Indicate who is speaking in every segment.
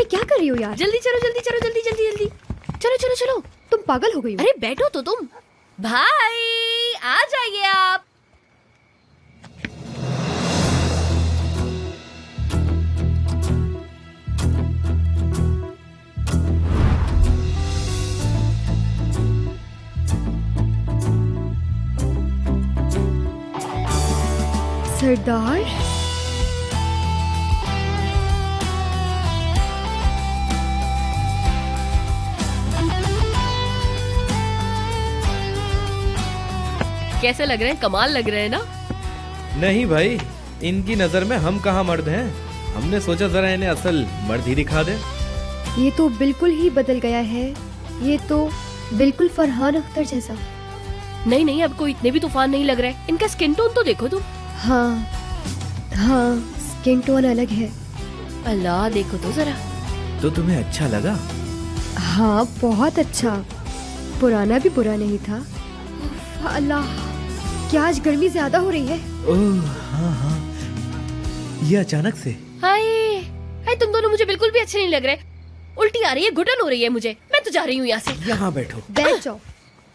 Speaker 1: क्या कर रही हो यार?
Speaker 2: जल्दी चलो, जल्दी चलो, जल्दी जल्दी जल्दी चलो चलो चलो।
Speaker 1: तुम पागल हो गई हो?
Speaker 2: अरे बैठो तो तुम। भाई आ जाइए आप।
Speaker 1: सरदार,
Speaker 2: कैसे लग रहे हैं? कमाल लग रहे हैं ना?
Speaker 3: नहीं भाई, इनकी नजर में हम कहाँ मर्द हैं। हमने सोचा जरा इन्हें असल मर्द ही दिखा दे।
Speaker 1: ये तो बिल्कुल ही बदल गया है। ये तो बिल्कुल फरहान अख्तर जैसा।
Speaker 2: नहीं नहीं, अब कोई इतने भी तूफान नहीं लग रहे। इनका स्किन टोन तो देखो तुम।
Speaker 1: हाँ हाँ, स्किन टोन अलग है।
Speaker 2: अल्लाह, देखो तो जरा।
Speaker 3: तो तुम्हें अच्छा लगा?
Speaker 1: हाँ बहुत अच्छा। पुराना भी बुरा नहीं था। अल्लाह, क्या आज गर्मी ज्यादा हो रही है?
Speaker 3: ओह हाँ हाँ, ये अचानक से।
Speaker 2: हाय हाय, तुम दोनों मुझे बिल्कुल भी अच्छे नहीं लग रहे। उल्टी आ रही है, घुटन हो रही है मुझे। मैं तो जा रही हूँ यहाँ से।
Speaker 3: यहाँ बैठो।
Speaker 1: बैठ जाओ।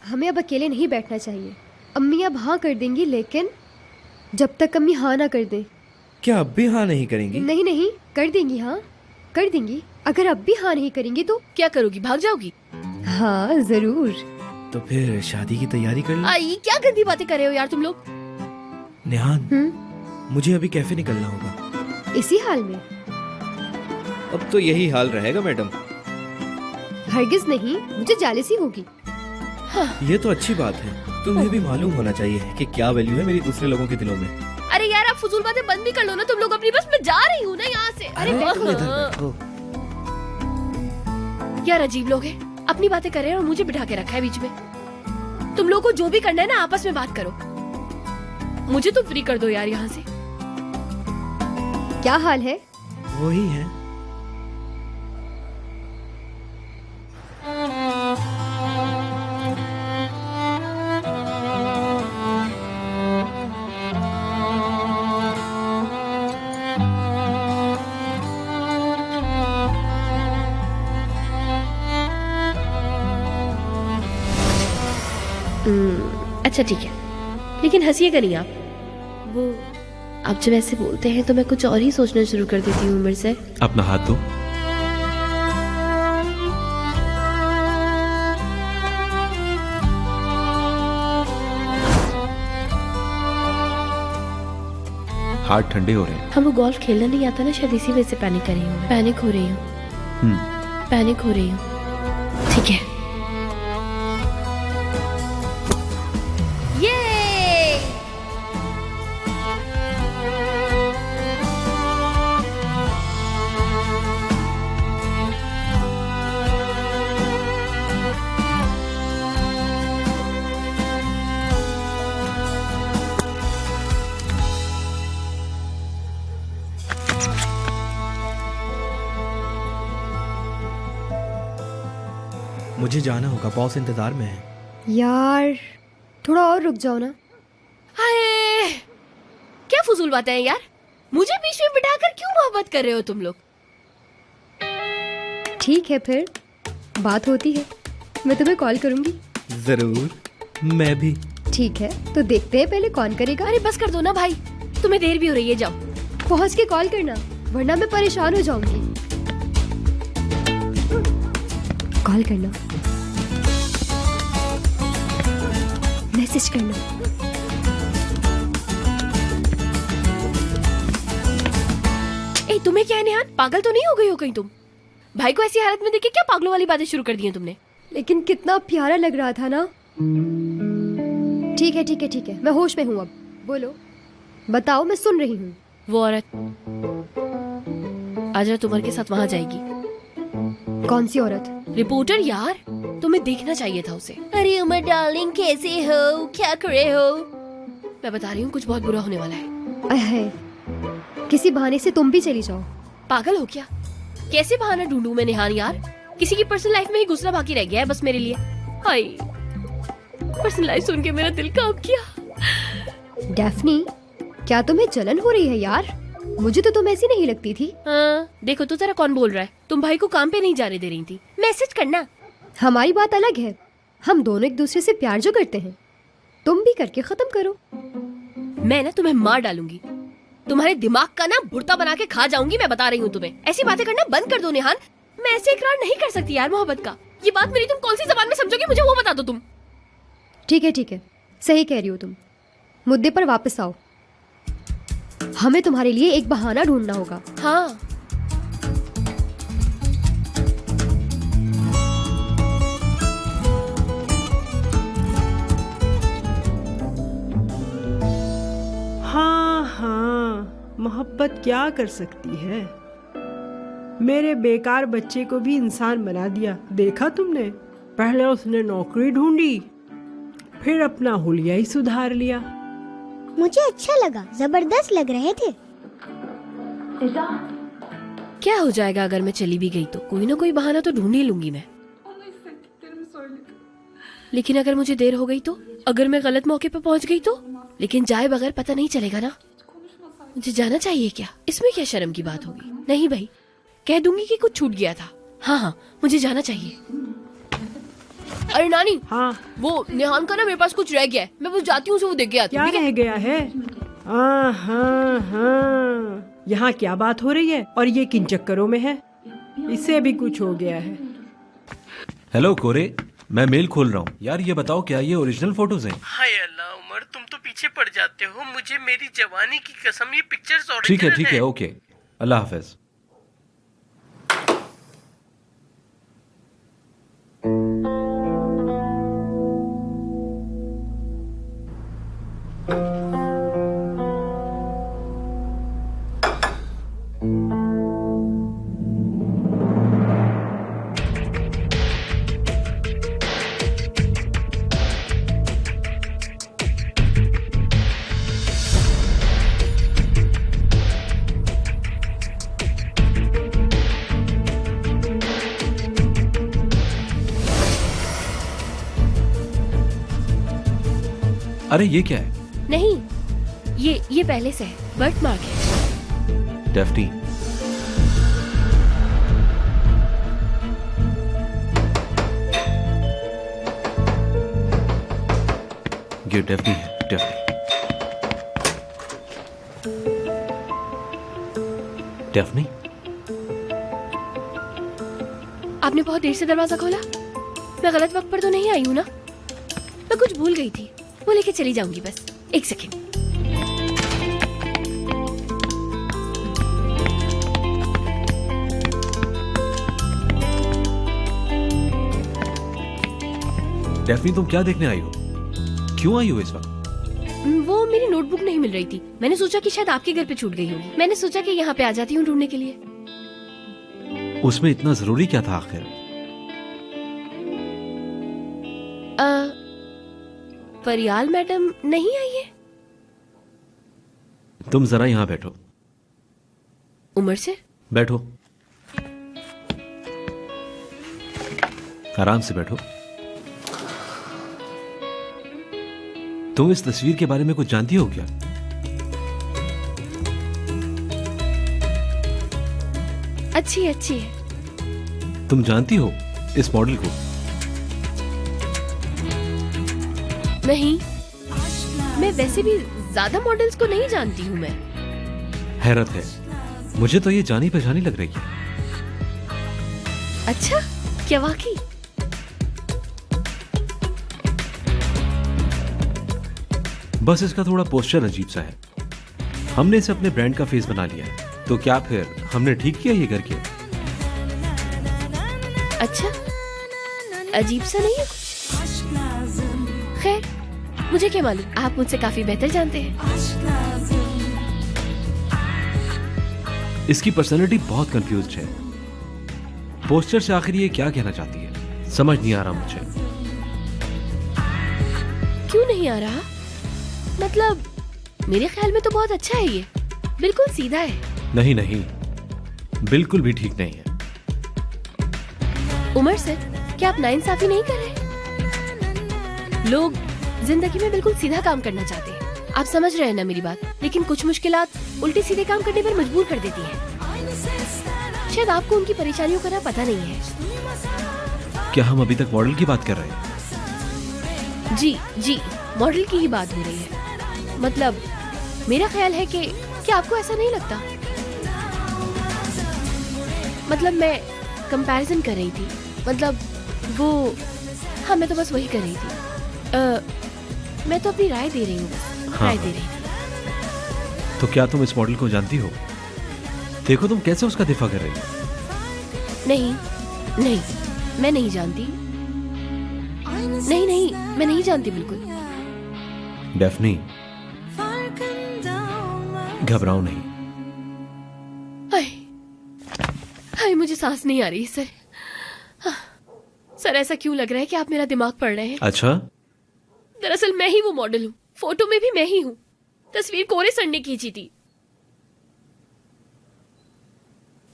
Speaker 1: हमें अब अकेले नहीं बैठना चाहिए। अम्मी अब हाँ कर देंगी, लेकिन जब तक अम्मी हाँ ना कर दे।
Speaker 3: क्या अब भी हाँ नहीं करेंगी?
Speaker 1: नहीं नहीं, कर देंगी, हाँ कर देंगी। अगर अब भी हाँ नहीं करेंगी तो
Speaker 2: क्या करोगी? भाग जाओगी?
Speaker 1: हाँ जरूर।
Speaker 3: तो फिर शादी की तैयारी कर लो।
Speaker 2: आई, क्या गंदी बातें कर रहे हो यार तुम लोग।
Speaker 3: नेहान, मुझे अभी कैफे निकलना होगा।
Speaker 1: इसी हाल में?
Speaker 3: अब तो यही हाल रहेगा मैडम।
Speaker 1: हरगिज नहीं, मुझे जालिसी होगी।
Speaker 3: ये तो अच्छी बात है। तुम्हें भी मालूम होना चाहिए कि क्या वैल्यू है मेरी दूसरे लोगों के दिलों में।
Speaker 2: अरे यार, आप फजूल बातें बंद भी कर लो ना तुम लोग अपनी। बस मैं जा रही हूँ ना यहाँ से। अरे
Speaker 3: बैठो इधर बैठो।
Speaker 2: यार अजीब लोग हैं, अपनी बातें कर रहे हैं और मुझे बिठा के रखा है बीच में। तुम लोगों को जो भी करना है ना, आपस में बात करो। मुझे तो फ्री कर दो यार यहाँ से।
Speaker 1: क्या हाल है?
Speaker 3: वही है।
Speaker 2: अच्छा ठीक है, लेकिन हंसिएगा नहीं आप। वो आप जब ऐसे बोलते हैं तो मैं कुछ और ही सोचना शुरू कर देती हूँ उम्र से।
Speaker 4: अपना हाथ दो। हाथ ठंडे हो रहे हैं।
Speaker 2: हमको गोल्फ खेलना नहीं आता ना, शायद इसी वजह से पैनिक कर रही हूँ। पैनिक हो रही हूँ। पैनिक हो रही हूँ। ठीक है। ये
Speaker 3: मुझे जाना होगा, बॉस इंतजार में है।
Speaker 1: यार थोड़ा और रुक जाओ ना।
Speaker 2: हाय, क्या फजूल बातें हैं यार। मुझे बीच में बिठाकर क्यों मोहब्बत कर रहे हो तुम लोग?
Speaker 1: ठीक है, फिर बात होती है। मैं तुम्हें कॉल करूंगी।
Speaker 3: जरूर, मैं भी।
Speaker 1: ठीक है, तो देखते हैं पहले कौन करेगा।
Speaker 2: अरे बस कर दो ना भाई, तुम्हें देर भी हो रही है। जाओ
Speaker 1: पहुंच के कॉल करना, वरना मैं परेशान हो जाऊंगी। कॉल करना, मैसेज करना।
Speaker 2: ए, तुम्हें क्या है नेहान? पागल तो नहीं हो गई हो कहीं तुम? भाई को ऐसी हालत में देख के क्या पागलों वाली बातें शुरू कर दी हैं तुमने?
Speaker 1: लेकिन कितना प्यारा लग रहा था ना। ठीक है ठीक है ठीक है, मैं होश में हूँ अब। बोलो, बताओ, मैं सुन रही हूँ।
Speaker 2: वो औरत आज रात उमर के साथ वहां जाएगी।
Speaker 1: कौन सी औरत?
Speaker 2: रिपोर्टर यार, तुम्हें देखना चाहिए था उसे। अरे उमर डार्लिंग, कैसे हो? क्या कर रहे हो? मैं बता रही हूँ, कुछ बहुत बुरा होने वाला है।
Speaker 1: अहे, किसी बहाने से तुम भी चली जाओ।
Speaker 2: पागल हो क्या? कैसे बहाना ढूंढूं मैं नेहान यार? किसी की पर्सनल लाइफ में ही घुसना बाकी रह गया है बस मेरे लिए। हाय, पर्सनल लाइफ सुन के मेरा दिल कांप गया।
Speaker 1: डैफ्नी, क्या तुम्हें जलन हो रही है यार? मुझे तो तुम ऐसी नहीं लगती थी।
Speaker 2: हाँ, देखो तो जरा कौन बोल रहा है। तुम भाई को काम पे नहीं जाने दे रही थी, मैसेज करना।
Speaker 1: हमारी बात अलग है, हम दोनों एक दूसरे से प्यार जो करते हैं, तुम भी करके खत्म करो।
Speaker 2: मैं ना तुम्हें मार डालूंगी, तुम्हारे दिमाग का ना भुर्ता बना के खा जाऊंगी। मैं बता रही हूँ तुम्हें, ऐसी बातें करना बंद कर दो निहान। मैं ऐसे इकरार नहीं कर सकती यार मोहब्बत का। ये बात मेरी तुम कौन सी जबान में समझोगी, मुझे वो बता दो तुम।
Speaker 1: ठीक है, सही कह रही हो तुम। मुद्दे पर वापस आओ। हमें तुम्हारे लिए एक बहाना ढूंढना होगा।
Speaker 2: हाँ,
Speaker 5: हाँ, मोहब्बत क्या कर सकती है। मेरे बेकार बच्चे को भी इंसान बना दिया। देखा तुमने, पहले उसने नौकरी ढूंढी, फिर अपना हुलिया ही सुधार लिया।
Speaker 6: मुझे अच्छा लगा, जबरदस्त लग रहे थे।
Speaker 2: क्या हो जाएगा अगर मैं चली भी गई तो? कोई ना कोई बहाना तो ढूंढ ही लूंगी मैं। लेकिन अगर मुझे देर हो गई तो, अगर मैं गलत मौके पर पहुंच गई तो? लेकिन जाए बगैर पता नहीं चलेगा ना। मुझे जाना चाहिए क्या? इसमें क्या शर्म की बात होगी? नहीं भाई, कह दूंगी कि कुछ छूट गया था। हाँ, मुझे जाना चाहिए। अरे नानी,
Speaker 5: हाँ,
Speaker 2: वो निहान का ना मेरे पास कुछ रह गया है, मैं बस जाती हूँ, उसे वो देख के आती हूँ।
Speaker 5: क्या रह गया है? हाँ, यहाँ क्या बात हो रही है और ये किन चक्करों में है? इसे भी कुछ हो गया है।
Speaker 4: हेलो कोरे, मैं मेल खोल रहा हूँ यार। ये बताओ, क्या ये ओरिजिनल फोटोज हैं?
Speaker 7: हाय अल्लाह उमर, तुम तो पीछे पड़ जाते हो। मुझे मेरी जवानी की कसम, ये पिक्चर्स
Speaker 4: ठीक
Speaker 7: ओरिजिनल
Speaker 4: है, ओके, अल्लाह हाफिज। अरे ये क्या है?
Speaker 2: नहीं, ये पहले से है, बर्थ मार्क है।
Speaker 4: डेफ्नी, ये डेफ्नी है, डेफ्नी। डेफ्नी,
Speaker 2: आपने बहुत देर से दरवाजा खोला। मैं गलत वक्त पर तो नहीं आई हूँ ना? मैं कुछ भूल गई थी, वो लेके चली जाऊंगी बस। एक सेकेंड।
Speaker 4: डेफ्नी, तुम क्या देखने आई हो? क्यों आई हो इस वक्त?
Speaker 2: वो मेरी नोटबुक नहीं मिल रही थी, मैंने सोचा कि शायद आपके घर पे छूट गई होगी। मैंने सोचा कि यहाँ पे आ जाती हूँ ढूंढने के लिए।
Speaker 4: उसमें इतना जरूरी क्या था आखिर?
Speaker 2: परियाल मैडम नहीं आई है?
Speaker 4: तुम जरा यहाँ बैठो।
Speaker 2: उमर से
Speaker 4: बैठो, आराम से बैठो। तुम इस तस्वीर के बारे में कुछ जानती हो क्या?
Speaker 2: अच्छी है।
Speaker 4: तुम जानती हो इस मॉडल को?
Speaker 2: नहीं, मैं वैसे भी ज्यादा मॉडल्स को नहीं जानती हूँ मैं।
Speaker 4: हैरत है, मुझे तो ये जानी पहचानी लग रही है।
Speaker 2: अच्छा, क्या वाकई?
Speaker 4: बस इसका थोड़ा पोस्चर अजीब सा है। हमने इसे अपने ब्रांड का फेस बना लिया है। तो क्या फिर हमने ठीक किया ये करके?
Speaker 2: अच्छा, अजीब सा नहीं है कुछ? खैर, मुझे क्या मालूम, आप मुझसे काफी बेहतर जानते हैं।
Speaker 4: इसकी पर्सनैलिटी बहुत कंफ्यूज्ड है। पोस्टर से आखिर ये क्या कहना चाहती है, समझ नहीं आ रहा मुझे।
Speaker 2: क्यों नहीं आ रहा? मतलब मेरे ख्याल में तो बहुत अच्छा है ये, बिल्कुल सीधा है।
Speaker 4: नहीं नहीं, बिल्कुल भी ठीक नहीं है।
Speaker 2: उमर सर, क्या आप नाइंसाफी नहीं कर रहे? लोग जिंदगी में बिल्कुल सीधा काम करना चाहते हैं, आप समझ रहे हैं ना मेरी बात। लेकिन कुछ मुश्किलात उल्टे सीधे काम करने पर मजबूर कर देती हैं। शायद आपको उनकी परेशानियों का ना पता नहीं है।
Speaker 4: क्या हम अभी तक मॉडल की बात कर रहे हैं?
Speaker 2: जी जी, मॉडल की ही बात हो रही है। मतलब मेरा ख्याल है कि क्या आपको ऐसा नहीं लगता? मतलब मैं कंपैरिजन कर रही थी, मतलब वो, हाँ मैं तो बस वही कर रही थी। मैं तो अपनी राय दे रही हूँ, बस राय दे रही थी।
Speaker 4: तो क्या तुम इस मॉडल को जानती हो? देखो तुम कैसे उसका दिफा कर रही हो।
Speaker 2: नहीं नहीं, मैं नहीं जानती। नहीं नहीं, मैं नहीं जानती बिल्कुल।
Speaker 4: डेफनी, घबराओ नहीं।
Speaker 2: हाय हाय, मुझे सांस नहीं आ रही सर। हाँ, सर ऐसा क्यों लग रहा है कि आप मेरा दिमाग पढ़ रहे हैं?
Speaker 4: अच्छा,
Speaker 2: दरअसल मैं ही वो मॉडल हूँ, फोटो में भी मैं ही हूँ। तस्वीर कोरे सर ने खींची थी।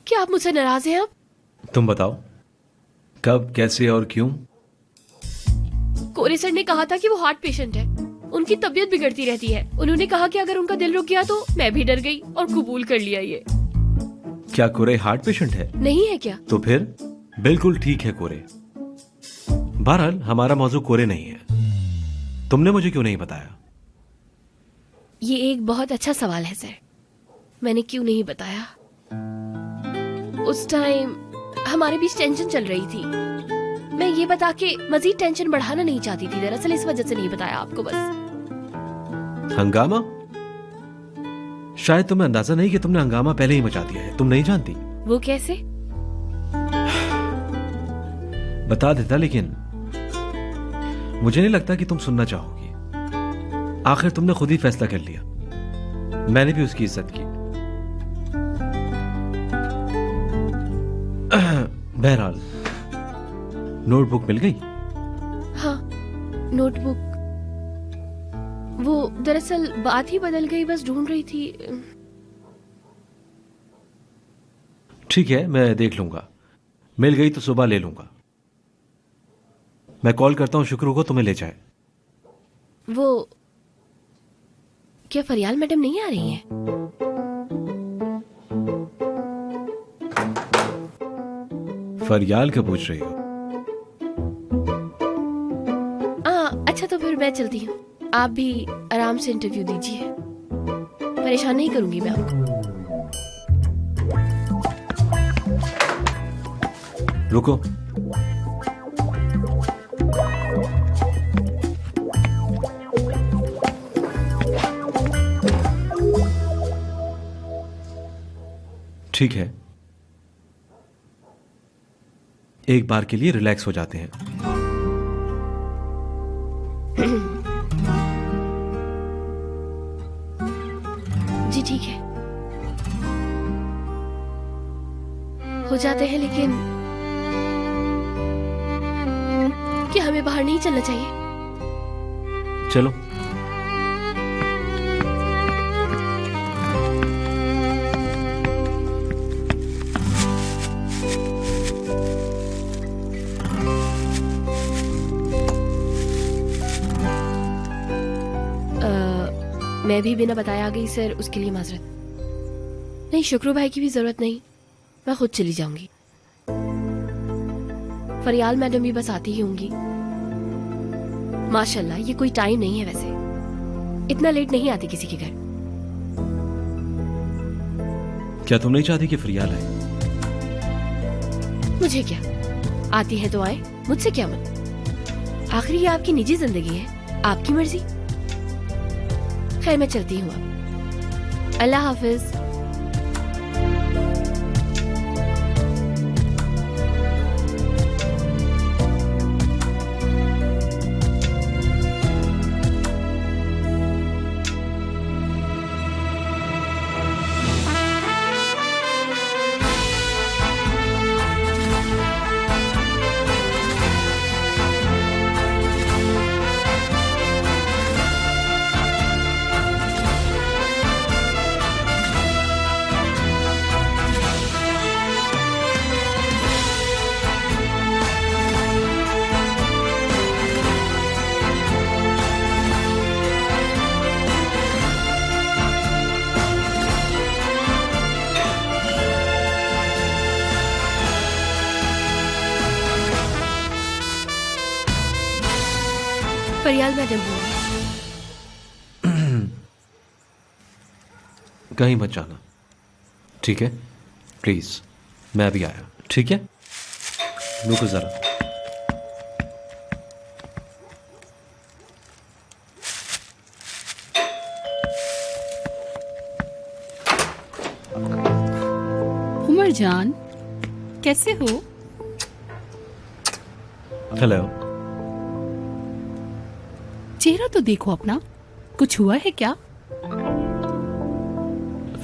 Speaker 2: क्या आप मुझसे नाराज हैं? अब
Speaker 4: तुम बताओ कब, कैसे और क्यों?
Speaker 2: कोरे सर ने कहा था कि वो हार्ट पेशेंट है, उनकी तबीयत बिगड़ती रहती है। उन्होंने कहा कि अगर उनका दिल रुक गया तो मैं भी डर गई और कबूल कर लिया ये।
Speaker 4: क्या कोरे हार्ट पेशेंट है?
Speaker 2: नहीं है क्या?
Speaker 4: तो फिर बिल्कुल ठीक है कोरे। बहरहाल हमारा मौजू कोरे नहीं है। तुमने मुझे क्यों नहीं बताया?
Speaker 2: ये एक बहुत अच्छा सवाल है सर। मैंने क्यों नहीं बताया? उस टाइम हमारे बीच टेंशन चल रही थी। मैं ये बता के मजीद टेंशन बढ़ाना नहीं चाहती थी, दरअसल इस वजह से नहीं बताया आपको बस।
Speaker 4: हंगामा? शायद तुम्हें अंदाजा नहीं कि तुमने हंगामा पहले ही मचा दिया है। तुम नहीं जानती?
Speaker 2: वो कैसे?
Speaker 4: बता देता, लेकिन मुझे नहीं लगता कि तुम सुनना चाहोगी। आखिर तुमने खुद ही फैसला कर लिया, मैंने भी उसकी इज्जत की। बहरहाल नोटबुक मिल गई?
Speaker 2: हाँ, नोटबुक। वो दरअसल बात ही बदल गई, बस ढूंढ रही थी।
Speaker 4: ठीक है, मैं देख लूंगा। मिल गई तो सुबह ले लूंगा। मैं कॉल करता हूं शुक्र को, तुम्हें ले जाए।
Speaker 2: वो क्या फरियाल मैडम नहीं आ रही हैं?
Speaker 4: फरियाल क्या पूछ रही हो?
Speaker 2: अच्छा तो फिर मैं चलती हूँ। आप भी आराम से इंटरव्यू दीजिए, परेशान नहीं करूंगी मैं आपको।
Speaker 4: रुको, ठीक है, एक बार के लिए रिलैक्स हो जाते हैं।
Speaker 2: जी ठीक है, हो जाते हैं, लेकिन क्या हमें बाहर नहीं चलना चाहिए?
Speaker 4: चलो।
Speaker 2: मैं भी बिना बताया आ गई सर, उसके लिए माजरत। नहीं, शुक्रू भाई की भी जरूरत नहीं, मैं खुद चली जाऊंगी। फरियाल मैडम भी बस आती ही होंगी। माशाल्लाह ये कोई टाइम नहीं है वैसे, इतना लेट नहीं आती किसी के घर।
Speaker 4: क्या तुम नहीं चाहती कि फरियाल आए?
Speaker 2: मुझे क्या, आती है तो आए, मुझसे क्या मत। आखिर ये आपकी निजी जिंदगी है, आपकी मर्जी। खैर मैं चलती हूँ अब। अल्लाह हाफिज। फरियाल मैडम हूँ।
Speaker 4: कहीं मत जाना, ठीक है? प्लीज, मैं अभी आया, ठीक है? रुको जरा।
Speaker 8: उमर जान, कैसे हो?
Speaker 4: हेलो।
Speaker 8: चेहरा तो देखो अपना, कुछ हुआ है क्या?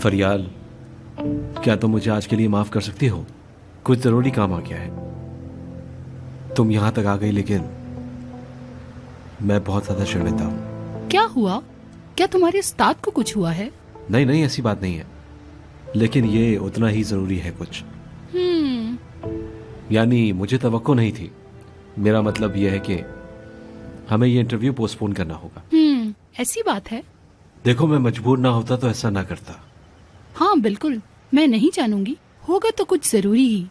Speaker 4: फरियाल, क्या तुम मुझे आज के लिए माफ कर सकती हो? कुछ जरूरी काम आ गया है। तुम यहां तक आ गई, लेकिन मैं बहुत ज्यादा शर्मिंदा हूं।
Speaker 8: क्या हुआ? क्या तुम्हारे उस्ताद को कुछ हुआ है?
Speaker 4: नहीं नहीं, ऐसी बात नहीं है, लेकिन ये उतना ही जरूरी है कुछ। यानी मुझे तवक्को नहीं थी। मेरा मतलब यह है कि हमें ये इंटरव्यू पोस्टपोन करना होगा।
Speaker 8: ऐसी बात है?
Speaker 4: देखो, मैं मजबूर ना होता तो ऐसा ना करता।
Speaker 8: हाँ बिल्कुल, मैं नहीं जानूंगी, होगा तो कुछ जरूरी ही।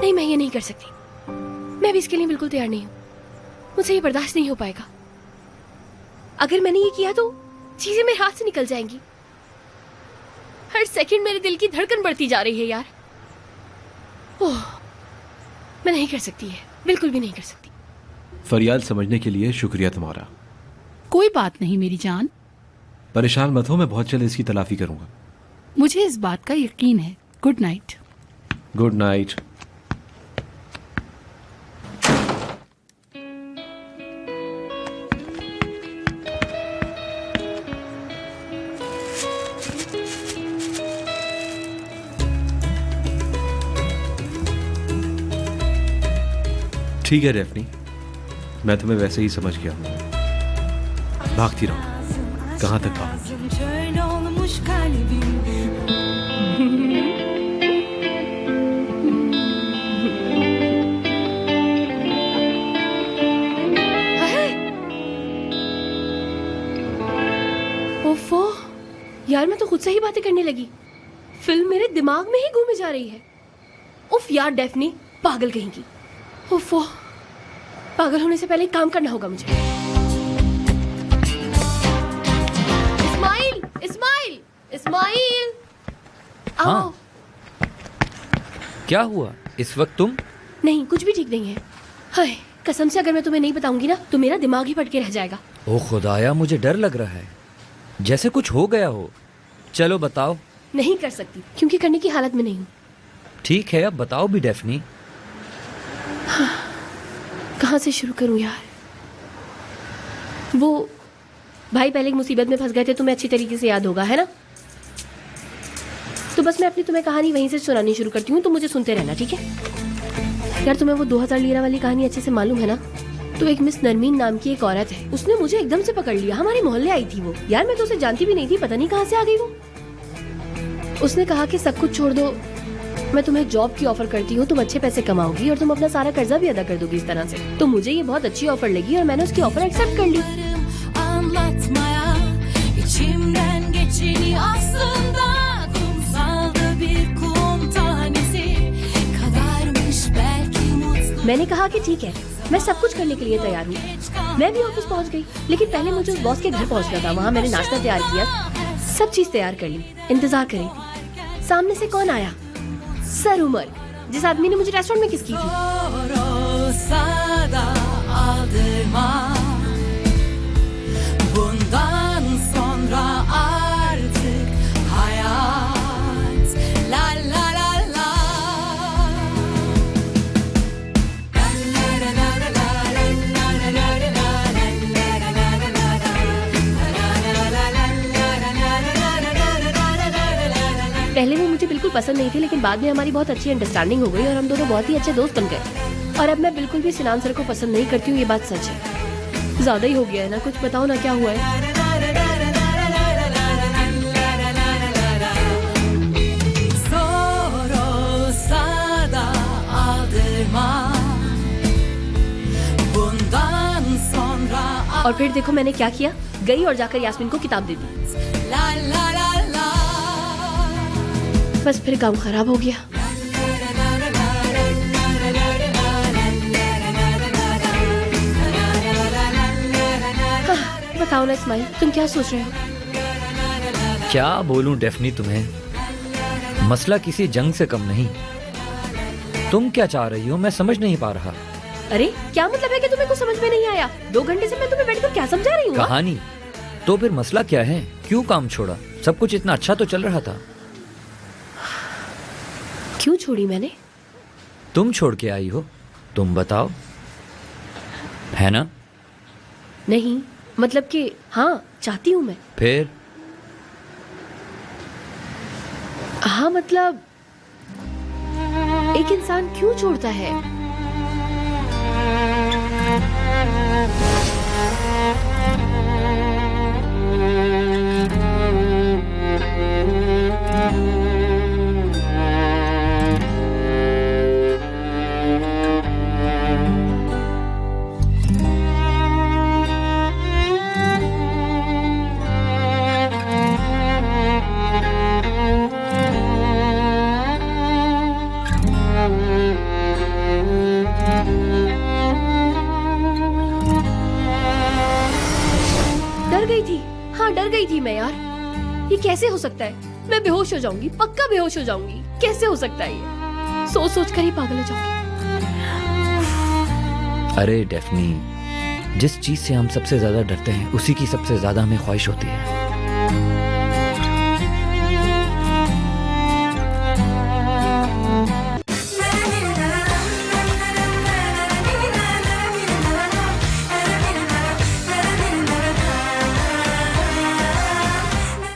Speaker 2: नहीं, मैं ये नहीं कर सकती। मैं भी इसके लिए बिल्कुल तैयार नहीं हूँ। मुझसे ये बर्दाश्त नहीं हो पाएगा। अगर मैंने ये किया तो चीजें मेरे हाथ से निकल जाएंगी। हर सेकंड मेरे दिल की धड़कन बढ़ती जा रही है यार। ओह, मैं नहीं कर सकती है, बिल्कुल भी नहीं कर सकती।
Speaker 4: फरियाल, समझने के लिए शुक्रिया तुम्हारा।
Speaker 8: कोई बात नहीं मेरी जान,
Speaker 4: परेशान मत हो, मैं बहुत जल्द इसकी तलाफी करूंगा।
Speaker 8: मुझे इस बात का यकीन है। Good night.
Speaker 4: Good night. ठीक है डेफनी, मैं तुम्हें वैसे ही समझ गया हूं। भागती रहो, कहां तक भागूं?
Speaker 2: ओफो, यार मैं तो खुद से ही बातें करने लगी। फिल्म मेरे दिमाग में ही घूमे जा रही है। उफ यार डेफनी, पागल कहेंगी। ओफो, पागल होने से पहले एक काम करना होगा मुझे। इस्माइल, इस्माइल, इस्माइल, आओ।
Speaker 9: हाँ। क्या हुआ इस वक्त तुम?
Speaker 2: नहीं, कुछ भी ठीक नहीं है। हाय, कसम से अगर मैं तुम्हें नहीं बताऊंगी ना तो मेरा दिमाग ही फट के रह जाएगा।
Speaker 9: ओ खुदाया, मुझे डर लग रहा है, जैसे कुछ हो गया हो। चलो बताओ।
Speaker 2: नहीं कर सकती, क्योंकि करने की हालत में नहीं हूँ।
Speaker 9: ठीक है, अब बताओ भी डेफनी।
Speaker 2: कहाँ से शुरू करूं यार? वो भाई पहले एक मुसीबत में फंस गए थे, तुम्हें अच्छी तरीके से याद होगा, है ना? तो बस मैं अपनी तुम्हें कहानी वहीं से सुनानी शुरू करती हूँ, तो मुझे सुनते रहना, ठीक है? यार तुम्हें वो 2000 लीरा वाली कहानी अच्छे से मालूम है ना? तो एक मिस नरमीन नाम की एक औरत है, उसने मुझे एकदम से पकड़ लिया। हमारे मोहल्ले आई थी वो। यार मैं तो उसे जानती भी नहीं थी, पता नहीं कहाँ से आ गई वो। उसने कहा कि सब कुछ छोड़ दो, मैं तुम्हें जॉब की ऑफर करती हूँ, तुम अच्छे पैसे कमाओगी और तुम अपना सारा कर्जा भी अदा कर दोगी इस तरह से। तो मुझे ये बहुत अच्छी ऑफर लगी और मैंने उसकी ऑफर एक्सेप्ट कर ली। मैंने कहा कि ठीक है, मैं सब कुछ करने के लिए तैयार हूँ। मैं भी ऑफिस पहुँच गई, लेकिन पहले मुझे उस बॉस के घर पहुँचना था। वहाँ मैंने नाश्ता तैयार किया, सब चीज तैयार कर ली, इंतजार कर रही थी। सामने से कौन आया? सर उमर, जिस आदमी ने मुझे रेस्टोरेंट में किस की थी। पहले वो मुझे बिल्कुल पसंद नहीं थे, लेकिन बाद में हमारी बहुत अच्छी अंडरस्टैंडिंग हो गई और हम दोनों बहुत ही अच्छे दोस्त बन गए। और अब मैं बिल्कुल भी सिनान सर को पसंद नहीं करती हूँ, ये बात सच है। ज्यादा ही हो गया है ना? कुछ बताओ ना, क्या हुआ है? और फिर देखो मैंने क्या किया, गई और जाकर यास्मीन को किताब दे दी। बस फिर काम खराब हो गया। बताओ ना इस्माइल, तुम क्या सोच रहे हो?
Speaker 9: क्या बोलूं डेफनी तुम्हें, मसला किसी जंग से कम नहीं। तुम क्या चाह रही हो मैं समझ नहीं पा रहा।
Speaker 2: अरे क्या मतलब है कि तुम्हें कुछ समझ में नहीं आया? 2 घंटे से मैं तुम्हें बैठकर क्या समझा रही हूँ?
Speaker 9: कहानी तो फिर मसला क्या है, क्यों काम छोड़ा? सब कुछ इतना अच्छा तो चल रहा था।
Speaker 2: क्यों छोड़ी मैंने?
Speaker 9: तुम छोड़ के आई हो, तुम बताओ, है ना?
Speaker 2: नहीं मतलब कि हाँ चाहती हूँ मैं।
Speaker 9: फिर?
Speaker 2: हाँ मतलब एक इंसान क्यों छोड़ता है? डर गई थी, हाँ डर गई थी मैं यार। ये कैसे हो सकता है? मैं बेहोश हो जाऊंगी, पक्का बेहोश हो जाऊंगी। कैसे हो सकता है ये? सोच सोच कर ही पागल हो जाऊंगी।
Speaker 9: अरे डेफनी, जिस चीज से हम सबसे ज्यादा डरते हैं उसी की सबसे ज्यादा हमें ख्वाहिश होती है।